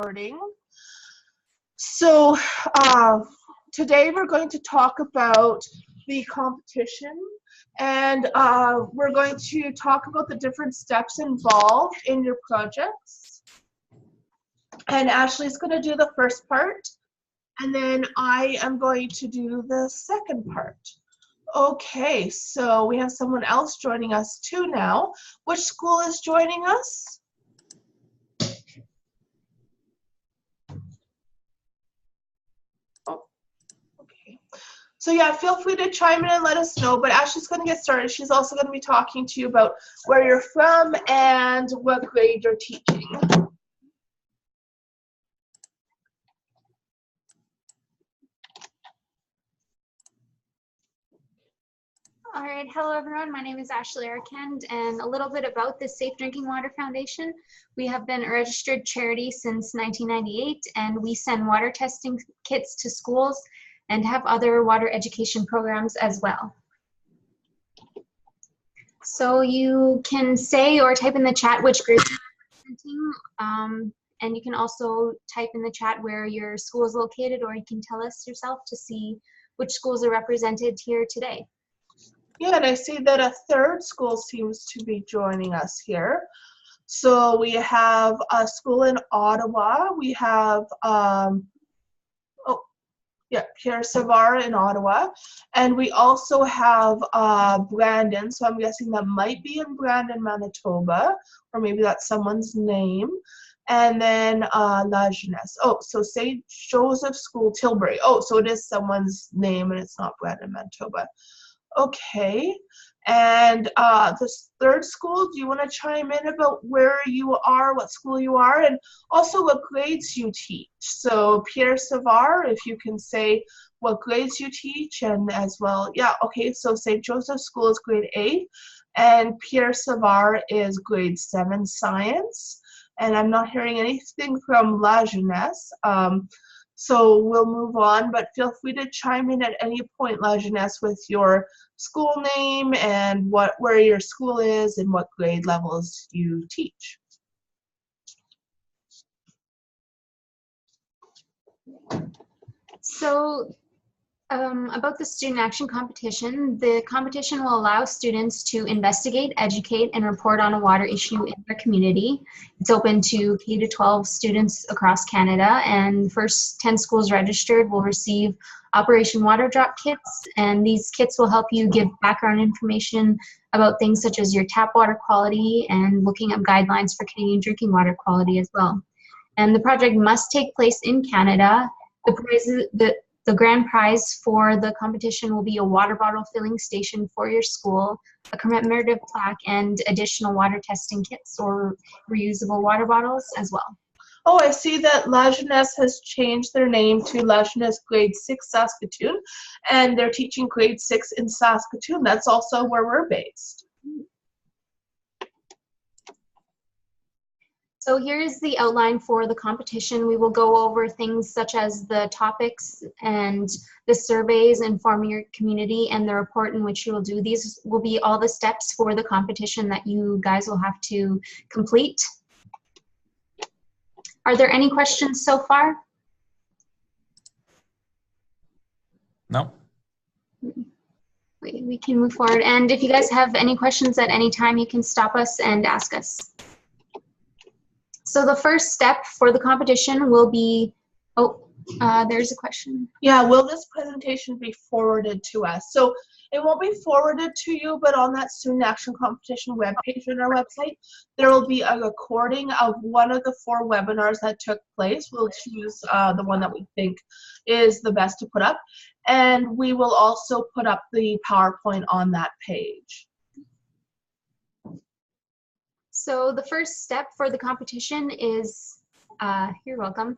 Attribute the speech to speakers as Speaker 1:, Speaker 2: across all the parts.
Speaker 1: recording. So today we're going to talk about the competition, and we're going to talk about the different steps involved in your projects. And Ashleigh's going to do the first part, and then I am going to do the second part. Okay, so we have someone else joining us too now. Which school is joining us? Oh, okay. So yeah, feel free to chime in and let us know, but Ashleigh's going to get started. She's also going to be talking to you about where you're from and what grade you're teaching.
Speaker 2: All right, hello everyone. My name is Ashleigh and a little bit about the Safe Drinking Water Foundation. We have been a registered charity since 1998, and we send water testing kits to schools and have other water education programs as well. So you can say or type in the chat which grade you're representing, and you can also type in the chat where your school is located, or you can tell us yourself to see which schools are represented here today.
Speaker 1: Yeah, and I see that a third school seems to be joining us here. So we have a school in Ottawa. We have, Pierre Savard in Ottawa. And we also have Brandon. So I'm guessing that might be in Brandon, Manitoba, or maybe that's someone's name. And then La Jeunesse. Oh, so St. Joseph School, Tilbury. Oh, so it is someone's name and it's not Brandon, Manitoba. Okay, and this third school, do you want to chime in about where you are, what school you are, and also what grades you teach? So Pierre Savard, if you can say what grades you teach, and as well, yeah, okay, so St. Joseph School is grade 8, and Pierre Savard is grade 7 science, and I'm not hearing anything from La Jeunesse. So we'll move on, but feel free to chime in at any point, La Jeunesse, with your school name and where your school is and what grade levels you teach.
Speaker 2: So about the student action competition, the competition will allow students to investigate, educate, and report on a water issue in their community. It's open to K-12 students across Canada, and the first 10 schools registered will receive Operation Water Drop kits, and these kits will help you give background information about things such as your tap water quality and looking up guidelines for Canadian drinking water quality as well. And the project must take place in Canada. The grand prize for the competition will be a water bottle filling station for your school, a commemorative plaque, and additional water testing kits or reusable water bottles as well.
Speaker 1: Oh, I see that La Jeunesse has changed their name to La Jeunesse Grade 6 Saskatoon, and they're teaching grade 6 in Saskatoon. That's also where we're based.
Speaker 2: So here's the outline for the competition. We will go over things such as the topics and the surveys informing your community and the report in which you will do. These will be all the steps for the competition that you guys will have to complete. Are there any questions so far?
Speaker 3: No.
Speaker 2: We can move forward. And if you guys have any questions at any time, you can stop us and ask us. So the first step for the competition will be, there's a question.
Speaker 1: Yeah, will this presentation be forwarded to us? So it won't be forwarded to you, but on that Student Action Competition webpage on our website, there will be a recording of one of the 4 webinars that took place. We'll choose the one that we think is the best to put up, and we will also put up the PowerPoint on that page.
Speaker 2: So the first step for the competition is, you're welcome,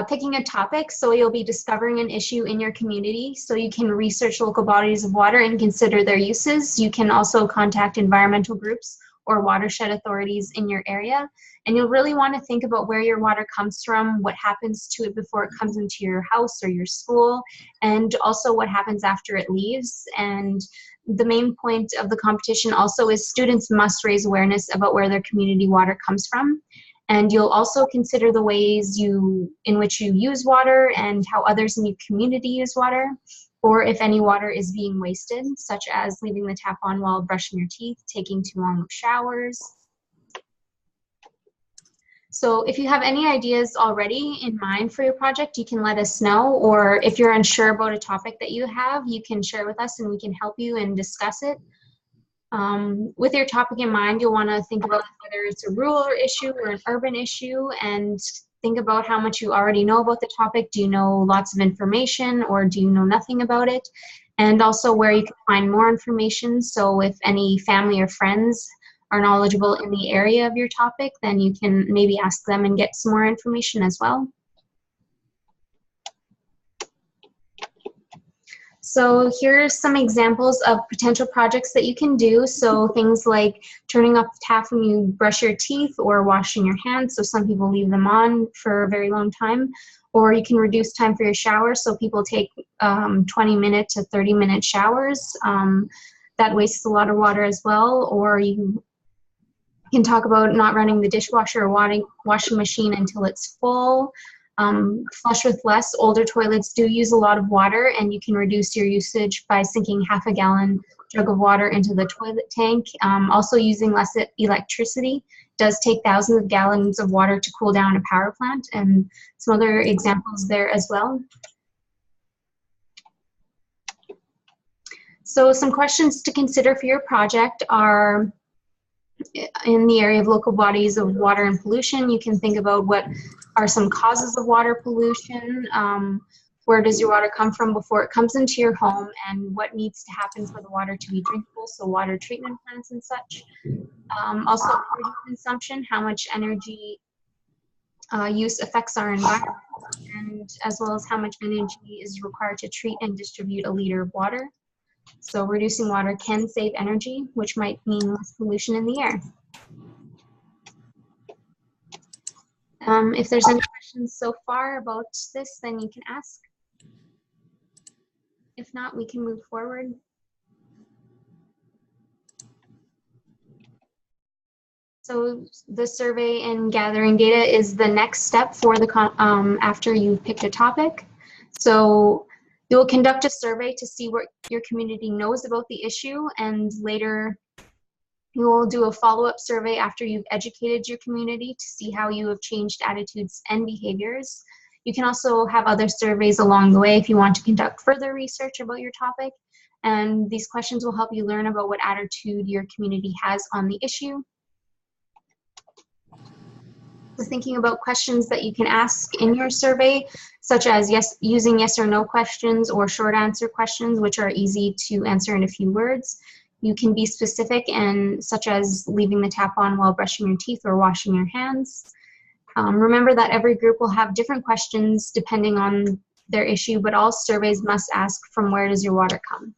Speaker 2: picking a topic. So you'll be discovering an issue in your community. So you can research local bodies of water and consider their uses. You can also contact environmental groups or watershed authorities in your area. And you'll really want to think about where your water comes from, what happens to it before it comes into your house or your school, and also what happens after it leaves. And the main point of the competition also is students must raise awareness about where their community water comes from. And you'll also consider the ways in which you use water and how others in your community use water, or if any water is being wasted, such as leaving the tap on while brushing your teeth, taking too long with showers. So if you have any ideas already in mind for your project, you can let us know, or if you're unsure about a topic that you have, you can share with us and we can help you and discuss it. With your topic in mind, you'll want to think about whether it's a rural issue or an urban issue, and think about how much you already know about the topic. Do you know lots of information, or do you know nothing about it? And also where you can find more information. So if any family or friends are knowledgeable in the area of your topic, then you can maybe ask them and get some more information as well. So here's some examples of potential projects that you can do. So things like turning off the tap when you brush your teeth or washing your hands. So some people leave them on for a very long time. Or you can reduce time for your shower. So people take 20-minute to 30-minute showers. That wastes a lot of water as well. Or you can talk about not running the dishwasher or washing machine until it's full. Flush with less. Older toilets do use a lot of water, and you can reduce your usage by sinking half a gallon jug of water into the toilet tank. Also using less electricity. It does take thousands of gallons of water to cool down a power plant, and some other examples there as well. So some questions to consider for your project are, in the area of local bodies of water and pollution, you can think about what are some causes of water pollution, where does your water come from before it comes into your home, and what needs to happen for the water to be drinkable, so water treatment plants and such. Also energy consumption, how much energy use affects our environment, and as well as how much energy is required to treat and distribute a liter of water. So reducing water can save energy, which might mean less pollution in the air. If there's any questions so far about this, then you can ask. If not, we can move forward. So the survey and gathering data is the next step for the after you've picked a topic. So you'll conduct a survey to see what your community knows about the issue, and later you will do a follow-up survey after you've educated your community to see how you have changed attitudes and behaviors. You can also have other surveys along the way if you want to conduct further research about your topic, and these questions will help you learn about what attitude your community has on the issue. So thinking about questions that you can ask in your survey, such as using yes or no questions or short answer questions, which are easy to answer in a few words. You can be specific, and such as leaving the tap on while brushing your teeth or washing your hands. Remember that every group will have different questions depending on their issue, but all surveys must ask, from where does your water come?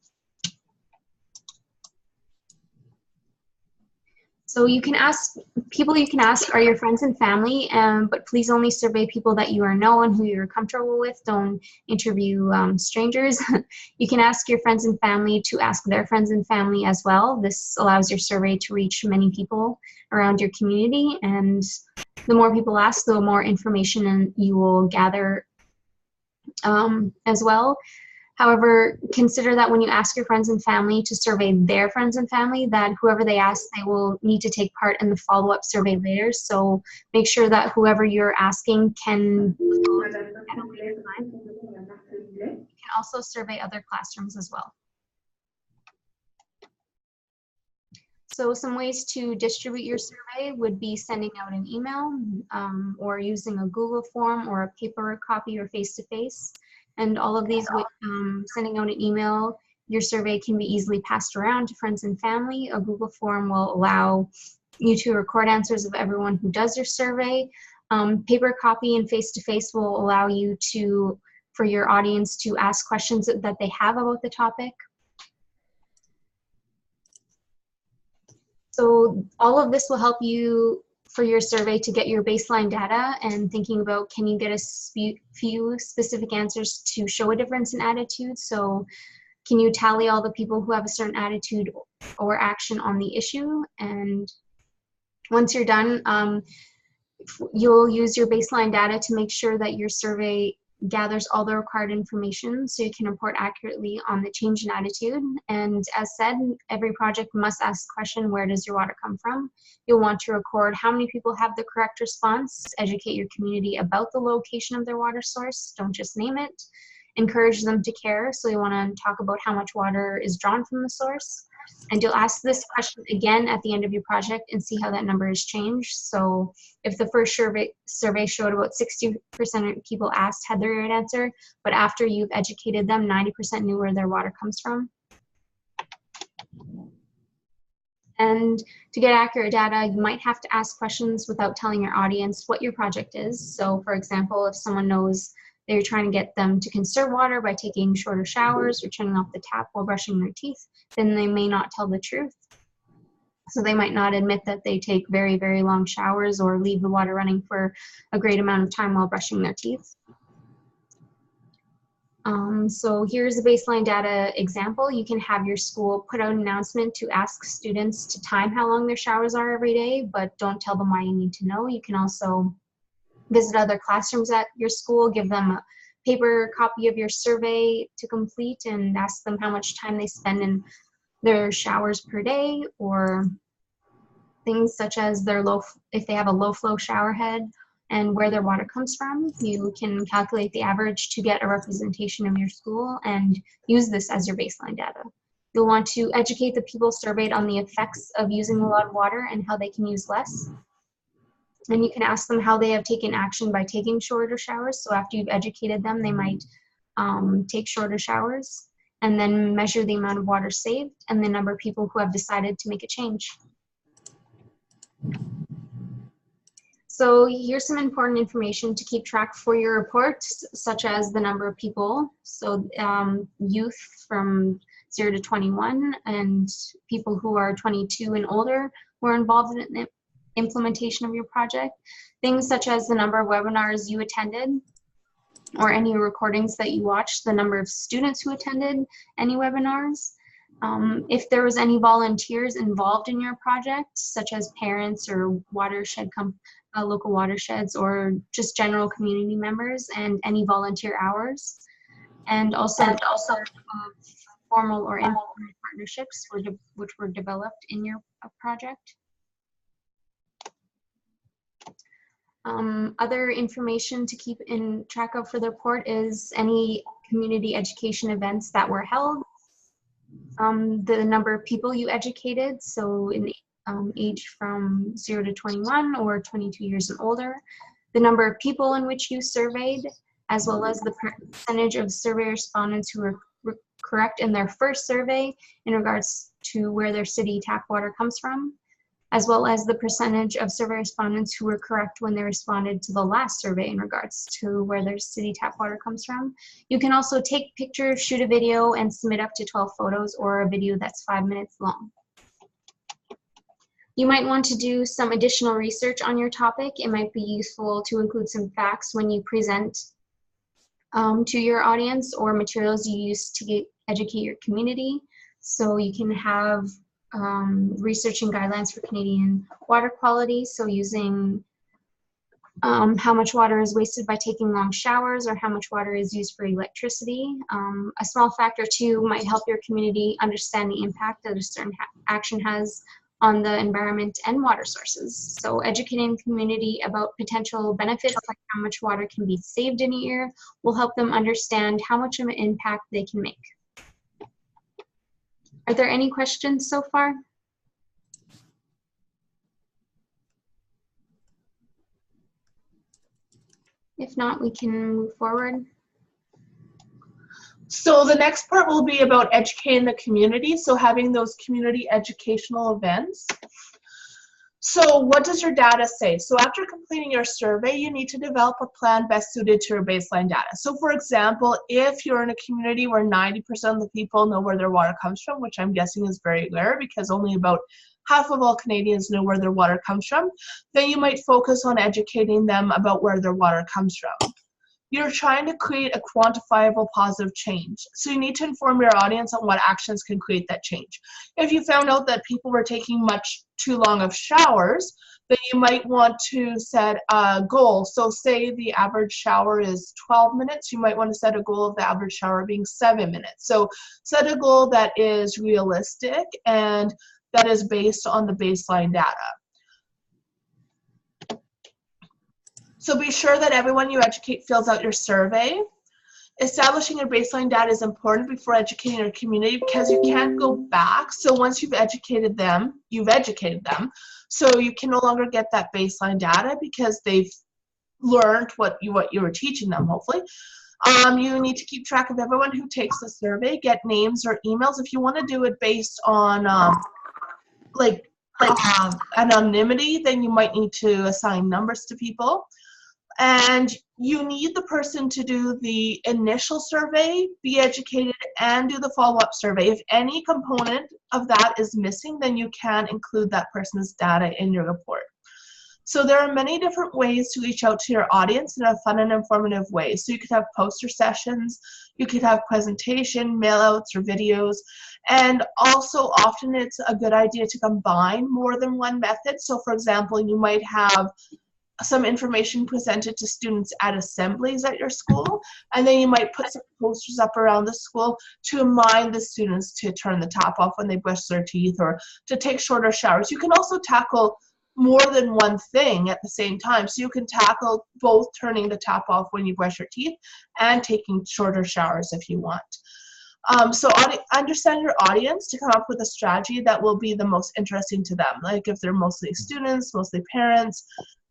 Speaker 2: So you can ask, people you can ask are your friends and family, but please only survey people that you know and who you're comfortable with. Don't interview strangers. You can ask your friends and family to ask their friends and family as well. This allows your survey to reach many people around your community, and the more people ask, the more information you will gather as well. However, consider that when you ask your friends and family to survey their friends and family, that whoever they ask, they will need to take part in the follow-up survey later. So make sure that whoever you're asking can at a later time. You can also survey other classrooms as well. So some ways to distribute your survey would be sending out an email, or using a Google form or a paper copy or face-to-face. And all of these, sending out an email, your survey can be easily passed around to friends and family. A Google form will allow you to record answers of everyone who does your survey. Paper copy and face-to-face will allow you for your audience to ask questions that they have about the topic. So all of this will help you for your survey to get your baseline data, and thinking about, can you get a few specific answers to show a difference in attitude? So can you tally all the people who have a certain attitude or action on the issue? And once you're done, You'll use your baseline data to make sure that your survey gathers all the required information so you can report accurately on the change in attitude. And as said, every project must ask the question, where does your water come from? You'll want to record how many people have the correct response, educate your community about the location of their water source, don't just name it, encourage them to care, so you want to talk about how much water is drawn from the source. And you'll ask this question again at the end of your project and see how that number has changed. So if the first survey showed about 60% of people asked had the right answer, but after you've educated them, 90% knew where their water comes from. And to get accurate data, you might have to ask questions without telling your audience what your project is. So for example, if someone knows they're trying to get them to conserve water by taking shorter showers or turning off the tap while brushing their teeth, then they may not tell the truth. So they might not admit that they take very, very long showers or leave the water running for a great amount of time while brushing their teeth. So here's a baseline data example. You can have your school put out an announcement to ask students to time how long their showers are every day, but don't tell them why you need to know. You can also visit other classrooms at your school, give them a paper copy of your survey to complete and ask them how much time they spend in their showers per day, or things such as if they have a low flow shower head and where their water comes from. You can calculate the average to get a representation of your school and use this as your baseline data. You'll want to educate the people surveyed on the effects of using a lot of water and how they can use less. And you can ask them how they have taken action by taking shorter showers. So after you've educated them, they might take shorter showers, and then measure the amount of water saved and the number of people who have decided to make a change. So here's some important information to keep track for your reports, such as the number of people. So youth from 0 to 21 and people who are 22 and older were involved in it. Implementation of your project. Things such as the number of webinars you attended or any recordings that you watched, the number of students who attended any webinars. If there was any volunteers involved in your project, such as parents or watershed local watersheds or just general community members, and any volunteer hours. And also formal or informal partnerships which were developed in your project. Other information to keep in track of for the report is any community education events that were held, the number of people you educated, so in age from 0 to 21 or 22 years and older, the number of people in which you surveyed, as well as the percentage of survey respondents who were correct in their first survey in regards to where their city tap water comes from, as well as the percentage of survey respondents who were correct when they responded to the last survey in regards to where their city tap water comes from. You can also take pictures, shoot a video, and submit up to 12 photos or a video that's 5 minutes long. You might want to do some additional research on your topic. It might be useful to include some facts when you present to your audience, or materials you use to educate your community. So you can have research and guidelines for Canadian water quality, so using how much water is wasted by taking long showers, or how much water is used for electricity. A small factor too might help your community understand the impact that a certain action has on the environment and water sources. So educating the community about potential benefits, like how much water can be saved in a year, will help them understand how much of an impact they can make. Are there any questions so far? If not, we can move forward.
Speaker 1: So the next part will be about educating the community, so having those community educational events. So what does your data say? So after completing your survey, you need to develop a plan best suited to your baseline data. So for example, if you're in a community where 90% of the people know where their water comes from, which I'm guessing is very rare because only about half of all Canadians know where their water comes from, then you might focus on educating them about where their water comes from. you're trying to create a quantifiable positive change. So you need to inform your audience on what actions can create that change. If you found out that people were taking much too long of showers, then you might want to set a goal. So say the average shower is 12 minutes, you might want to set a goal of the average shower being 7 minutes. So set a goal that is realistic and that is based on the baseline data. So be sure that everyone you educate fills out your survey. Establishing your baseline data is important before educating your community because you can't go back. So once you've educated them, you've educated them. So you can no longer get that baseline data because they've learned what you were teaching them, hopefully. You need to keep track of everyone who takes the survey, get names or emails. If you want to do it based on anonymity, then you might need to assign numbers to people. And you need the person to do the initial survey, be educated, and do the follow-up survey. If any component of that is missing, then you can include that person's data in your report. So there are many different ways to reach out to your audience in a fun and informative way. So you could have poster sessions, you could have presentation, mailouts, or videos. And also often it's a good idea to combine more than one method. So for example, you might have some information presented to students at assemblies at your school, and then you might put some posters up around the school to remind the students to turn the tap off when they brush their teeth or to take shorter showers. You can also tackle more than one thing at the same time. So you can tackle both turning the tap off when you brush your teeth and taking shorter showers if you want. So understand your audience to come up with a strategy that will be the most interesting to them. Like if they're mostly students, mostly parents,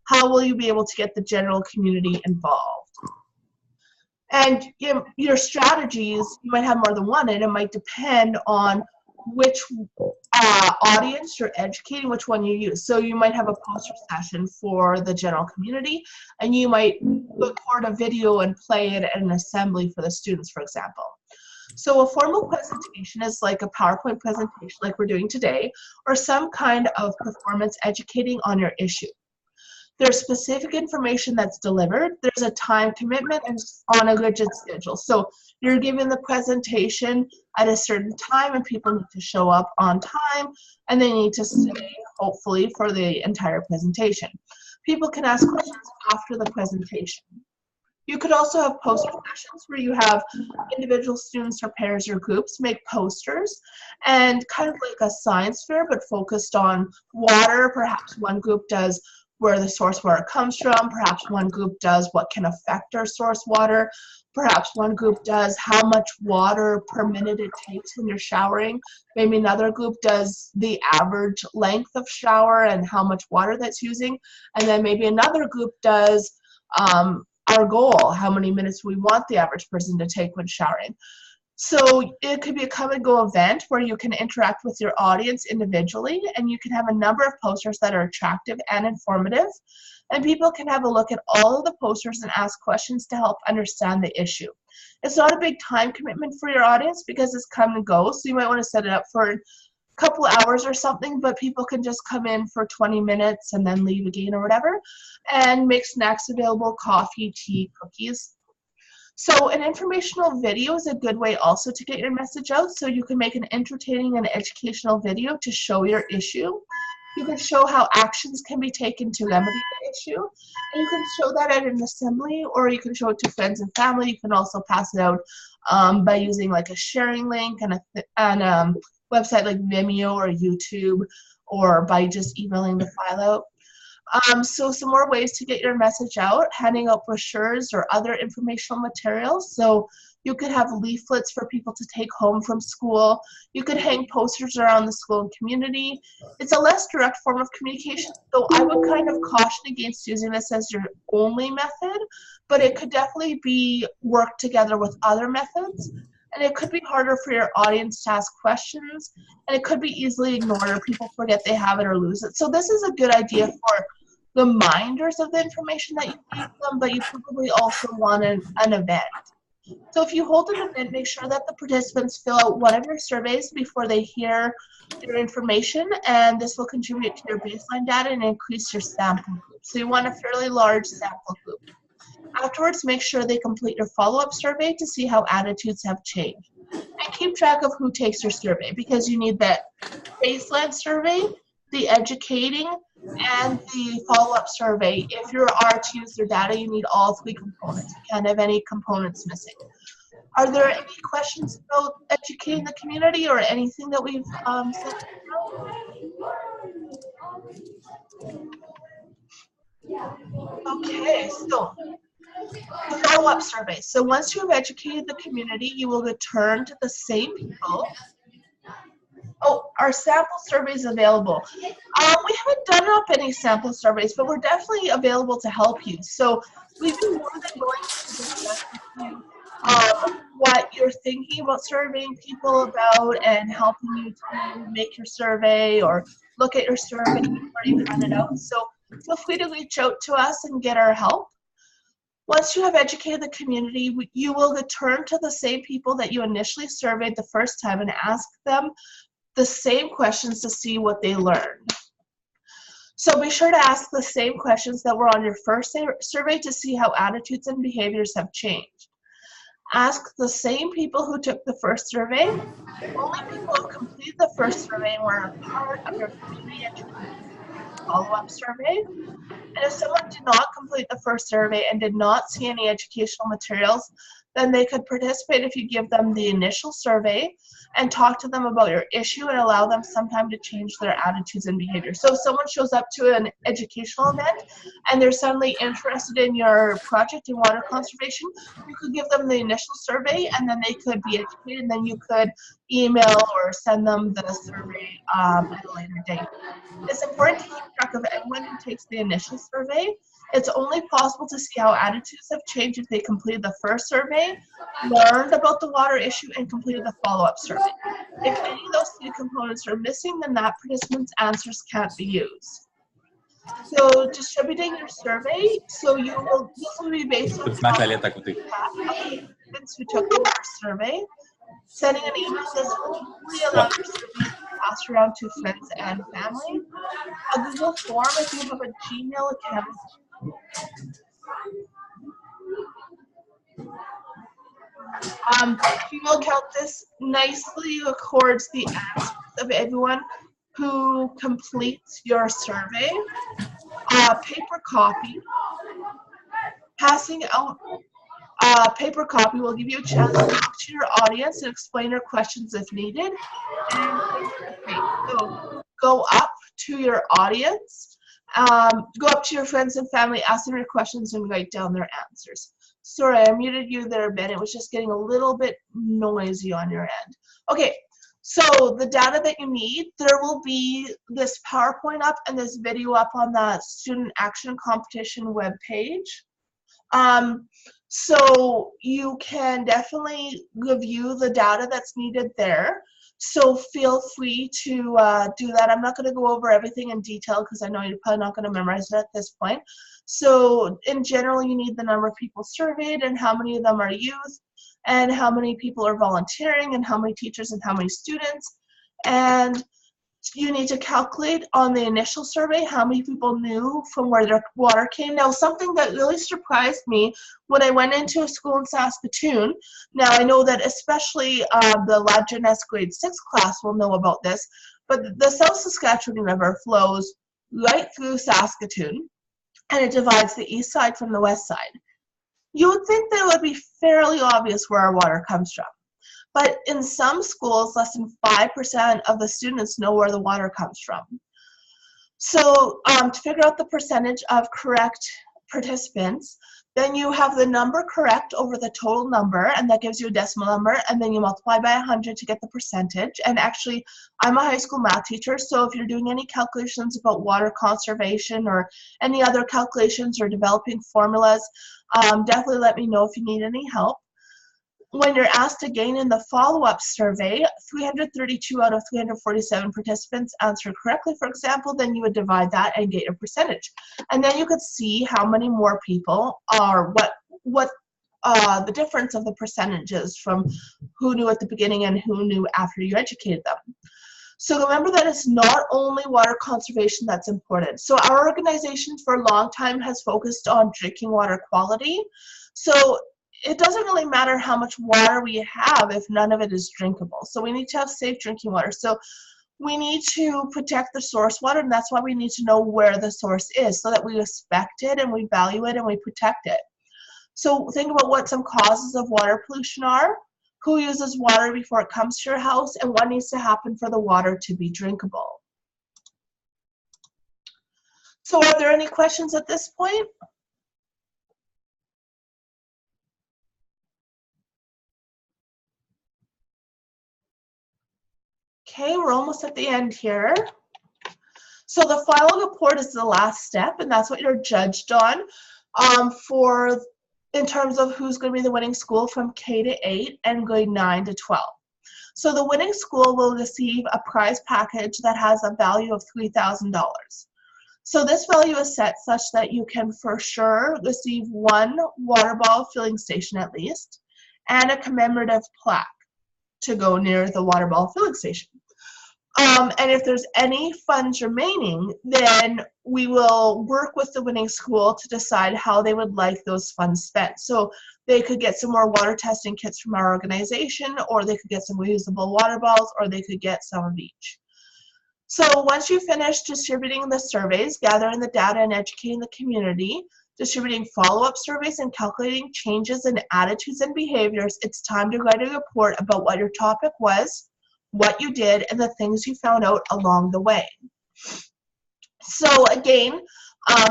Speaker 1: how will you be able to get the general community involved? And your strategies, you might have more than one, and it might depend on which audience you're educating, which one you use. So you might have a poster session for the general community, and you might record a video and play it at an assembly for the students, for example. So a formal presentation is like a PowerPoint presentation like we're doing today, or some kind of performance educating on your issue. There's specific information that's delivered. There's a time commitment and on a rigid schedule. So you're given the presentation at a certain time and people need to show up on time and they need to stay, hopefully, for the entire presentation. People can ask questions after the presentation. You could also have poster sessions where you have individual students or pairs or groups make posters and kind of like a science fair but focused on water. Perhaps one group does where the source water comes from, perhaps one group does what can affect our source water, perhaps one group does how much water per minute it takes when you're showering, maybe another group does the average length of shower and how much water that's using, and then maybe another group does our goal, how many minutes we want the average person to take when showering. So it could be a come and go event where you can interact with your audience individually, and you can have a number of posters that are attractive and informative, and people can have a look at all of the posters and ask questions to help understand the issue. It's not a big time commitment for your audience because it's come and go, so you might want to set it up for a couple hours or something, but people can just come in for 20 minutes and then leave again or whatever, and make snacks available, coffee, tea, cookies. So an informational video is a good way also to get your message out. So you can make an entertaining and educational video to show your issue. You can show how actions can be taken to remedy the issue. And you can show that at an assembly, or you can show it to friends and family. You can also pass it out by using like a sharing link and a website like Vimeo or YouTube, or by just emailing the file out. So some more ways to get your message out: handing out brochures or other informational materials. So you could have leaflets for people to take home from school. You could hang posters around the school and community. It's a less direct form of communication, so I would kind of caution against using this as your only method, but it could definitely be worked together with other methods. And it could be harder for your audience to ask questions, and it could be easily ignored, or people forget they have it or lose it. So this is a good idea for reminders of the information that you gave them, but you probably also want an event. So if you hold an event, make sure that the participants fill out one of your surveys before they hear your information, and this will contribute to your baseline data and increase your sample group. So you want a fairly large sample group. Afterwards, make sure they complete your follow-up survey to see how attitudes have changed. And keep track of who takes your survey, because you need that baseline survey, the educating, and the follow-up survey. If you are to use their data, you need all 3 components. You can't have any components missing. Are there any questions about educating the community or anything that we've said? Okay, so follow-up survey. So once you have educated the community, you will return to the same people. Oh, our sample surveys available. We haven't done up any sample surveys, but we're definitely available to help you. So we'd be more than willing to discuss with you what you're thinking about surveying people about and helping you to make your survey or look at your survey before you hand it out. So feel free to reach out to us and get our help. Once you have educated the community, you will return to the same people that you initially surveyed the first time and ask them the same questions to see what they learned. So be sure to ask the same questions that were on your first survey to see how attitudes and behaviors have changed. Ask the same people who took the first survey. Only people who completed the first survey and were a part of your community education follow-up survey. And if someone did not complete the first survey and did not see any educational materials, then they could participate if you give them the initial survey and talk to them about your issue and allow them some time to change their attitudes and behavior. So if someone shows up to an educational event and they're suddenly interested in your project in water conservation, you could give them the initial survey and then they could be educated, and then you could email or send them the survey at a later date. It's important to keep track of everyone who takes the initial survey. It's only possible to see how attitudes have changed if they completed the first survey, learned about the water issue, and completed the follow-up survey. If any of those 3 components are missing, then that participant's answers can't be used. So distributing your survey, so this will be based on participants who took the first survey. Sending an email, this will only allow your survey to be passed around to friends and family. A Google form if you have a Gmail account. Gmail account, this nicely records the answers of everyone who completes your survey. Paper copy. Passing out paper copy will give you a chance to talk to your audience and explain your questions if needed. And so go up to your audience, go up to your friends and family, ask them your questions, and write down their answers. Sorry, I muted you there, Ben. It was just getting a little bit noisy on your end. Okay, so the data that you need, there will be this PowerPoint up and this video up on the Student Action Competition webpage. So you can definitely review the data that's needed there. So feel free to do that. I'm not going to go over everything in detail because I know you're probably not going to memorize it at this point. So in general, you need the number of people surveyed and how many of them are youth and how many people are volunteering and how many teachers and how many students. And you need to calculate on the initial survey how many people knew from where their water came. Now, something that really surprised me when I went into a school in Saskatoon, now I know that especially the Lab Genetics grade 6 class will know about this, but the South Saskatchewan River flows right through Saskatoon and it divides the east side from the west side. You would think that it would be fairly obvious where our water comes from. But in some schools, less than 5% of the students know where the water comes from. So to figure out the percentage of correct participants, then you have the number correct over the total number, and that gives you a decimal number, and then you multiply by 100 to get the percentage. And actually, I'm a high school math teacher, so if you're doing any calculations about water conservation or any other calculations or developing formulas, definitely let me know if you need any help. When you're asked again in the follow-up survey, 332 out of 347 participants answered correctly, for example, then you would divide that and get your percentage. And then you could see how many more people are, what the difference of the percentages from who knew at the beginning and who knew after you educated them. So remember that it's not only water conservation that's important. So our organization for a long time has focused on drinking water quality. So it doesn't really matter how much water we have if none of it is drinkable. So we need to have safe drinking water. So we need to protect the source water, and that's why we need to know where the source is so that we respect it and we value it and we protect it. So think about what some causes of water pollution are, who uses water before it comes to your house, and what needs to happen for the water to be drinkable. So are there any questions at this point? Okay, we're almost at the end here. So the final report is the last step, and that's what you're judged on in terms of who's going to be the winning school from K to 8 and grade 9 to 12. So the winning school will receive a prize package that has a value of $3,000. So this value is set such that you can for sure receive one water bottle filling station at least, and a commemorative plaque to go near the water bottle filling station. And if there's any funds remaining, then we will work with the winning school to decide how they would like those funds spent. So they could get some more water testing kits from our organization, or they could get some reusable water bottles, or they could get some of each. So once you finish distributing the surveys, gathering the data and educating the community, distributing follow-up surveys and calculating changes in attitudes and behaviors, it's time to write a report about what your topic was, what you did, and the things you found out along the way. So again,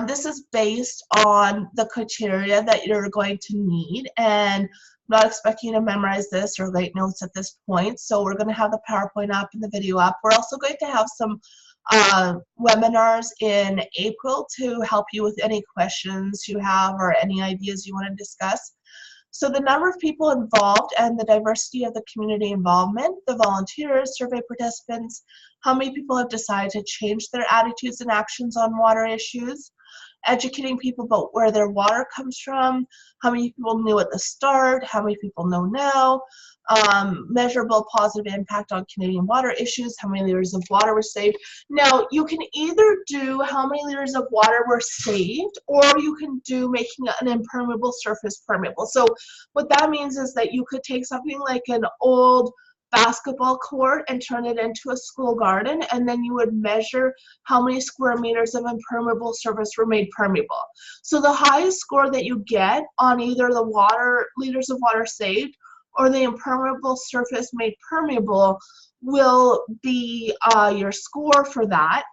Speaker 1: this is based on the criteria that you're going to need, and I'm not expecting you to memorize this or write notes at this point. So we're going to have the PowerPoint up and the video up. We're also going to have some webinars in April to help you with any questions you have or any ideas you want to discuss. So the number of people involved and the diversity of the community involvement, the volunteers, survey participants, how many people have decided to change their attitudes and actions on water issues, educating people about where their water comes from, how many people knew at the start, how many people know now, measurable positive impact on Canadian water issues, how many liters of water were saved. Now, you can either do how many liters of water were saved, or you can do making an impermeable surface permeable. So what that means is that you could take something like an old basketball court and turn it into a school garden, and then you would measure how many square meters of impermeable surface were made permeable. So the highest score that you get on either the liters of water saved or the impermeable surface made permeable will be your score for that.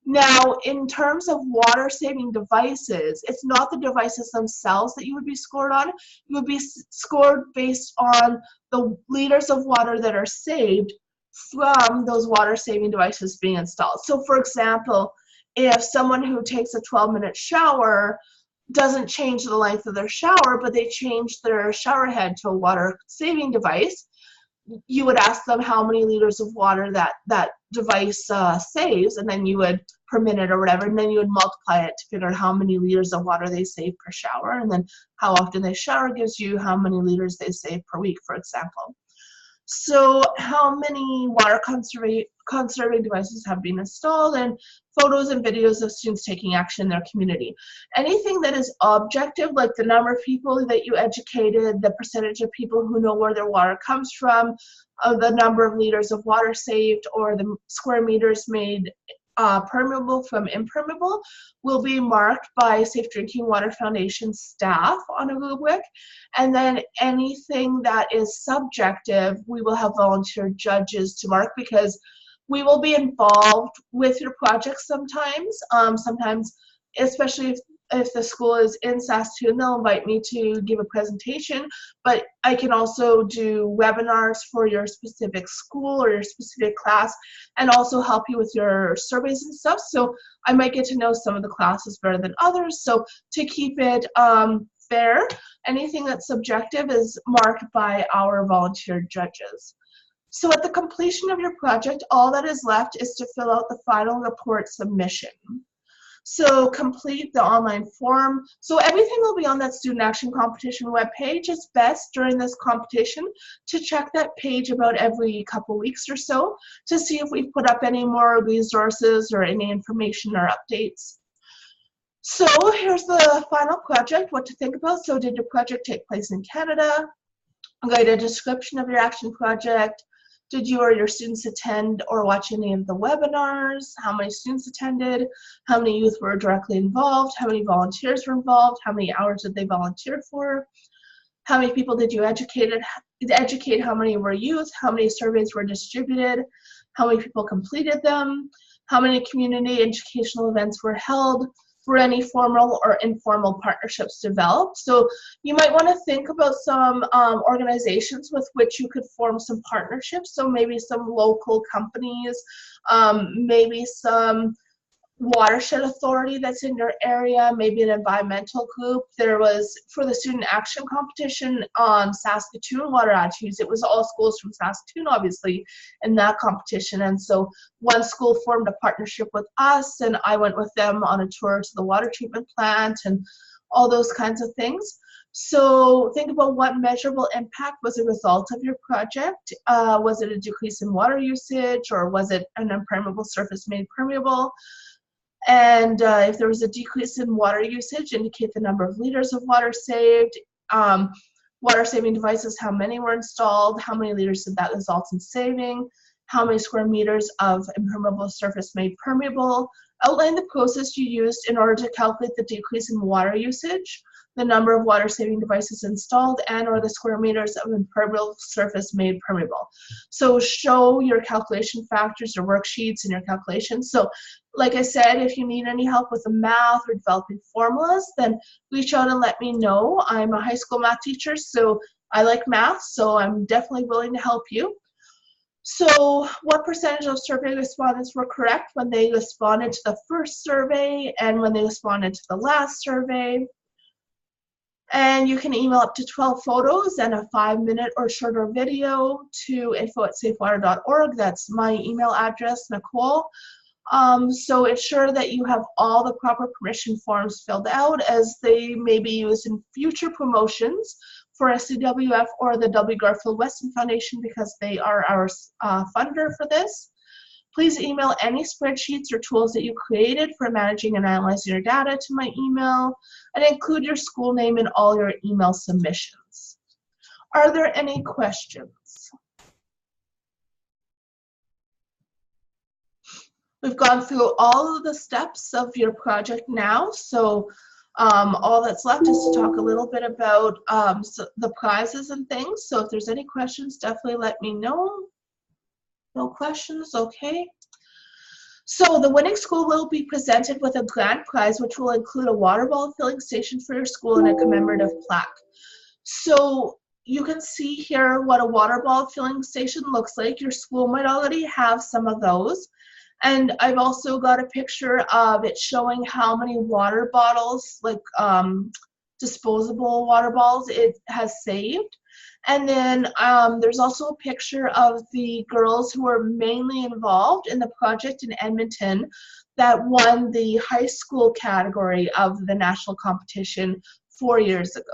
Speaker 1: Now, in terms of water-saving devices, it's not the devices themselves that you would be scored on. You would be scored based on the liters of water that are saved from those water-saving devices being installed. So, for example, if someone who takes a 12-minute shower doesn't change the length of their shower, but they change their shower head to a water-saving device, you would ask them how many liters of water that device saves, and then you would, per minute or whatever, and then you would multiply it to figure out how many liters of water they save per shower, and then how often they shower gives you how many liters they save per week, for example. So how many water conserving devices have been installed, and photos and videos of students taking action in their community. Anything that is objective, like the number of people that you educated, the percentage of people who know where their water comes from, the number of liters of water saved, or the square meters made permeable from impermeable, will be marked by Safe Drinking Water Foundation staff on a rubric. And then anything that is subjective, we will have volunteer judges to mark, because we will be involved with your project sometimes. Sometimes, especially if the school is in Saskatoon, they'll invite me to give a presentation, but I can also do webinars for your specific school or your specific class, and also help you with your surveys and stuff. So I might get to know some of the classes better than others. So to keep it fair, anything that's subjective is marked by our volunteer judges. So at the completion of your project, all that is left is to fill out the final report submission. So complete the online form. So everything will be on that student action competition webpage. It's best during this competition to check that page about every couple weeks or so to see if we've put up any more resources or any information or updates. So here's the final project, what to think about. So did your project take place in Canada? Write a description of your action project. Did you or your students attend or watch any of the webinars? How many students attended? How many youth were directly involved? How many volunteers were involved? How many hours did they volunteer for? How many people did you educate? How many were youth? How many surveys were distributed? How many people completed them? How many community educational events were held? Were any formal or informal partnerships developed? So you might want to think about some organizations with which you could form some partnerships. So maybe some local companies, maybe some watershed authority that's in your area, maybe an environmental group. There was, for the student action competition on Saskatoon water attitudes, it was all schools from Saskatoon, obviously, in that competition. And so one school formed a partnership with us, and I went with them on a tour to the water treatment plant and all those kinds of things. So think about what measurable impact was a result of your project. Was it a decrease in water usage, or was it an impermeable surface made permeable? And if there was a decrease in water usage, indicate the number of liters of water saved. Water saving devices, how many were installed? How many liters did that result in saving? How many square meters of impermeable surface made permeable? Outline the process you used in order to calculate the decrease in water usage, the number of water saving devices installed, and or the square meters of impermeable surface made permeable. So show your calculation factors or worksheets in your calculations. So like I said, if you need any help with the math or developing formulas, then reach out and let me know. I'm a high school math teacher, so I like math, so I'm definitely willing to help you. So what percentage of survey respondents were correct when they responded to the first survey and when they responded to the last survey? And you can email up to 12 photos and a 5-minute or shorter video to info@safewater.org. That's my email address, Nicole. So ensure that you have all the proper permission forms filled out, as they may be used in future promotions for SCWF or the W. Garfield Weston Foundation, because they are our funder for this. Please email any spreadsheets or tools that you created for managing and analyzing your data to my email, and include your school name in all your email submissions. Are there any questions? We've gone through all of the steps of your project now, so all that's left is to talk a little bit about the prizes and things. So if there's any questions, definitely let me know. No questions? Okay. So the winning school will be presented with a grand prize, which will include a water bottle filling station for your school and a commemorative plaque. So you can see here what a water bottle filling station looks like. Your school might already have some of those. And I've also got a picture of it showing how many water bottles, like disposable water bottles, it has saved. And then there's also a picture of the girls who were mainly involved in the project in Edmonton that won the high school category of the national competition 4 years ago.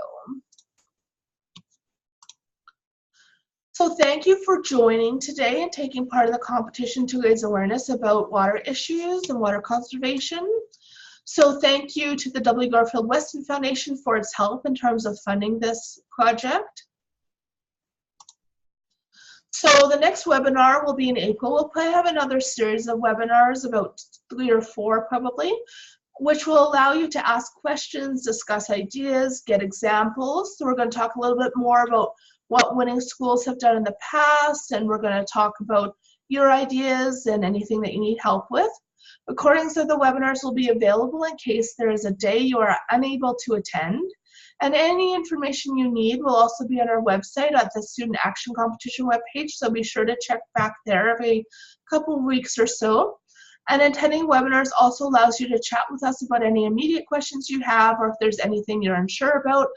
Speaker 1: So thank you for joining today and taking part in the competition to raise awareness about water issues and water conservation. So thank you to the W. Garfield Weston Foundation for its help in terms of funding this project. So the next webinar will be in April. We'll probably have another series of webinars, about 3 or 4 probably, which will allow you to ask questions, discuss ideas, get examples. So we're going to talk a little bit more about what winning schools have done in the past, and we're going to talk about your ideas and anything that you need help with. Recordings of the webinars will be available in case there is a day you are unable to attend. And any information you need will also be on our website at the Student Action Competition webpage, so be sure to check back there every couple of weeks or so. And attending webinars also allows you to chat with us about any immediate questions you have, or if there's anything you're unsure about.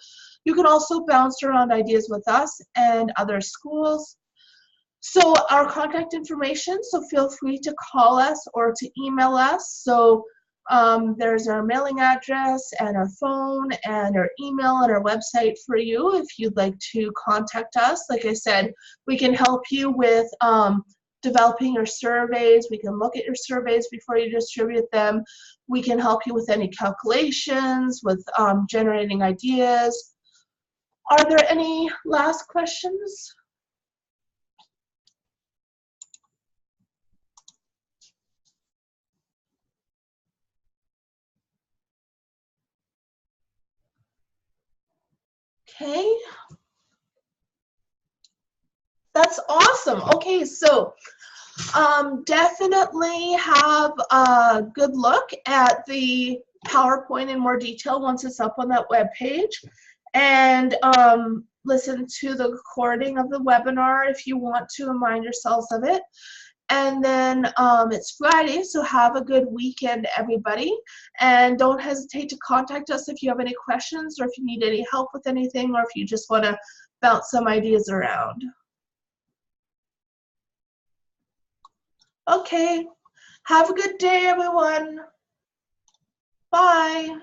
Speaker 1: You can also bounce around ideas with us and other schools. So our contact information, so feel free to call us or to email us. So There's our mailing address and our phone and our email and our website for you if you'd like to contact us. Like I said, we can help you with developing your surveys. We can look at your surveys before you distribute them. We can help you with any calculations, with generating ideas. Are there any last questions? Okay. That's awesome. Okay, so definitely have a good look at the PowerPoint in more detail once it's up on that web page, and listen to the recording of the webinar if you want to remind yourselves of it. And then it's Friday, so have a good weekend, everybody. And don't hesitate to contact us if you have any questions or if you need any help with anything or if you just want to bounce some ideas around. Okay, have a good day, everyone. Bye.